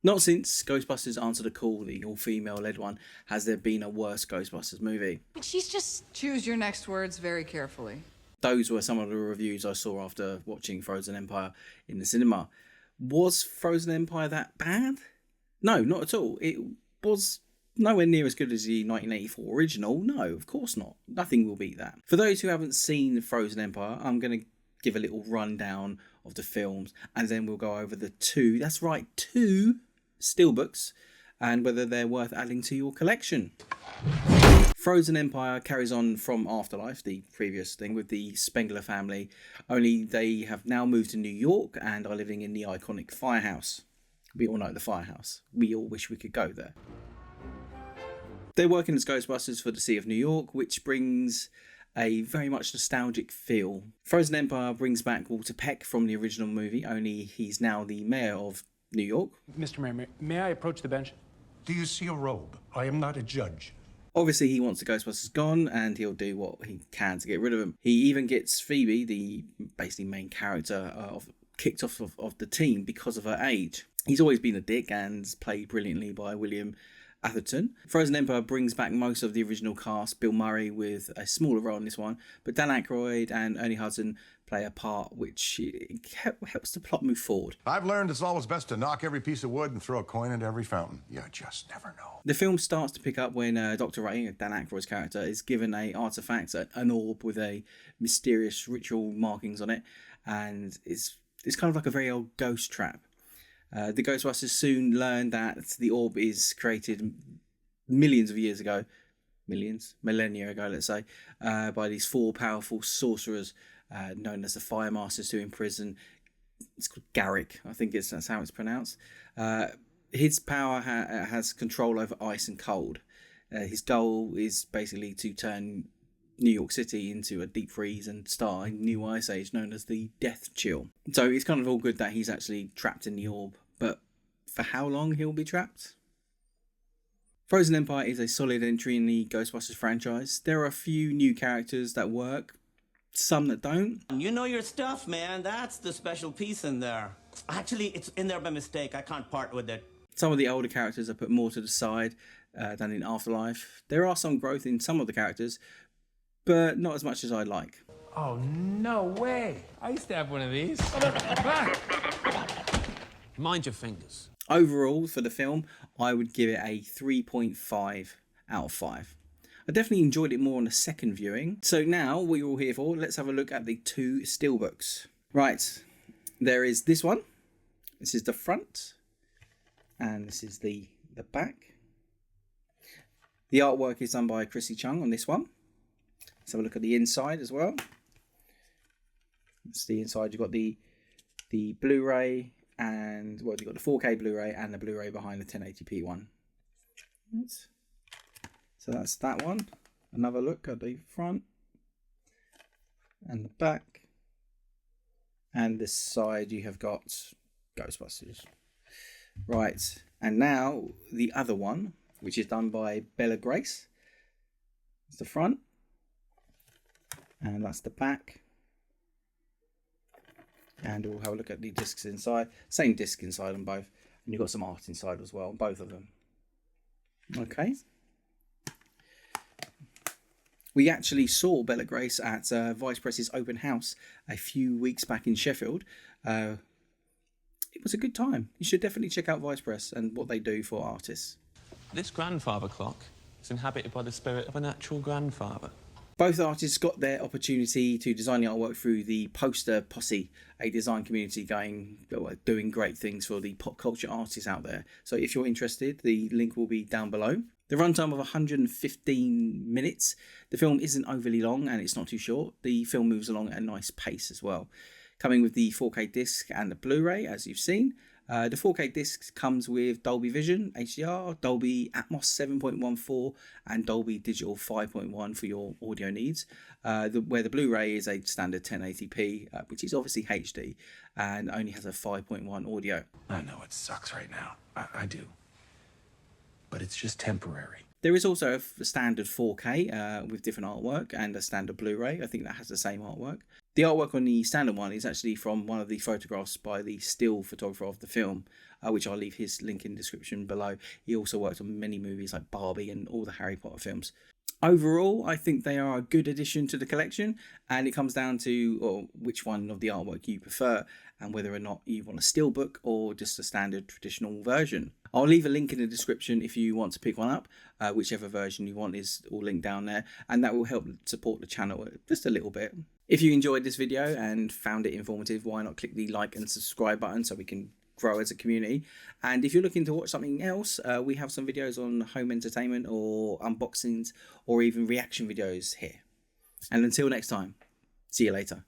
Not since Ghostbusters Answer the Call, the all-female led one, has there been a worse Ghostbusters movie. But she's just... Choose your next words very carefully. Those were some of the reviews I saw after watching Frozen Empire in the cinema. Was Frozen Empire that bad? No, not at all. It was nowhere near as good as the 1984 original. No, of course not. Nothing will beat that. For those who haven't seen Frozen Empire, I'm going to give a little rundown of the films, and then we'll go over the two Steelbooks and whether they're worth adding to your collection. Frozen Empire carries on from Afterlife, the previous thing, with the Spengler family, only they have now moved to New York and are living in the iconic firehouse. We all know the firehouse. We all wish we could go there. They're working as Ghostbusters for the Sea of New York, which brings a very much nostalgic feel. Frozen Empire brings back Walter Peck from the original movie, only he's now the mayor of New York. Mr. Mayor, may I approach the bench? Do you see a robe? I am not a judge. Obviously, he wants the Ghostbusters gone, and he'll do what he can to get rid of them. He even gets Phoebe, the basically main character, kicked off of the team because of her age. He's always been a dick and played brilliantly by William Atherton. Frozen Empire brings back most of the original cast, Bill Murray with a smaller role in this one, but Dan Aykroyd and Ernie Hudson play a part which helps the plot move forward. I've learned it's always best to knock every piece of wood and throw a coin into every fountain. You just never know. The film starts to pick up when Dr. Ray, Dan Aykroyd's character, is given an artifact, an orb with a mysterious ritual markings on it, and it's kind of like a very old ghost trap. The Ghostbusters soon learn that the orb is created millions of years ago, millennia ago, let's say, by these four powerful sorcerers known as the Fire Masters, who imprison. It's called Garrick, I think that's how it's pronounced. His power has control over ice and cold. His goal is basically to turn New York City into a deep freeze and start a new ice age known as the Death Chill. So it's kind of all good that he's actually trapped in the orb, but for how long he'll be trapped? Frozen Empire is a solid entry in the Ghostbusters franchise. There are a few new characters that work, some that don't. You know your stuff, man. That's the special piece in there. Actually, it's in there by mistake. I can't part with it. Some of the older characters are put more to the side than in Afterlife. There are some growth in some of the characters, but not as much as I'd like. Oh, no way. I used to have one of these. Mind your fingers. Overall, for the film, I would give it a 3.5 out of 5. I definitely enjoyed it more on the second viewing. So now, what you're all here for, let's have a look at the two Steelbooks. Right, there is this one. This is the front. And this is the back. The artwork is done by Chrissy Chung on this one. Let's have a look at the inside as well. That's the inside. You've got the Blu-ray and, well, you've got the 4K Blu-ray and the Blu-ray behind the 1080p one. So that's that one. Another look at the front and the back. And this side you have got Ghostbusters. Right, and now the other one, which is done by Bella Grace. It's the front. And that's the back. And we'll have a look at the discs inside. Same disc inside on both. And you've got some art inside as well, both of them. Okay. We actually saw Bella Grace at Vice Press's open house a few weeks back in Sheffield. It was a good time. You should definitely check out Vice Press and what they do for artists. This grandfather clock is inhabited by the spirit of a natural grandfather. Both artists got their opportunity to design the artwork through the Poster Posse, a design community doing great things for the pop culture artists out there. So if you're interested, the link will be down below. The runtime of 115 minutes. The film isn't overly long and it's not too short. The film moves along at a nice pace as well. Coming with the 4K disc and the Blu-ray, as you've seen. The 4K disc comes with Dolby Vision, HDR, Dolby Atmos 7.14 and Dolby Digital 5.1 for your audio needs. Where the Blu-ray is a standard 1080p, which is obviously HD and only has a 5.1 audio. I know it sucks right now. I do. But it's just temporary. There is also a standard 4K with different artwork and a standard Blu-ray. I think that has the same artwork. The artwork on the standard one is actually from one of the photographs by the still photographer of the film, which I'll leave his link in the description below. He also worked on many movies like Barbie and all the Harry Potter films. Overall, I think they are a good addition to the collection, and it comes down to which one of the artwork you prefer and whether or not you want a steelbook or just a standard traditional version. I'll leave a link in the description if you want to pick one up. Whichever version you want is all linked down there, and that will help support the channel just a little bit. If you enjoyed this video and found it informative, why not click the like and subscribe button so we can grow as a community. And if you're looking to watch something else, we have some videos on home entertainment or unboxings or even reaction videos here. And until next time, see you later.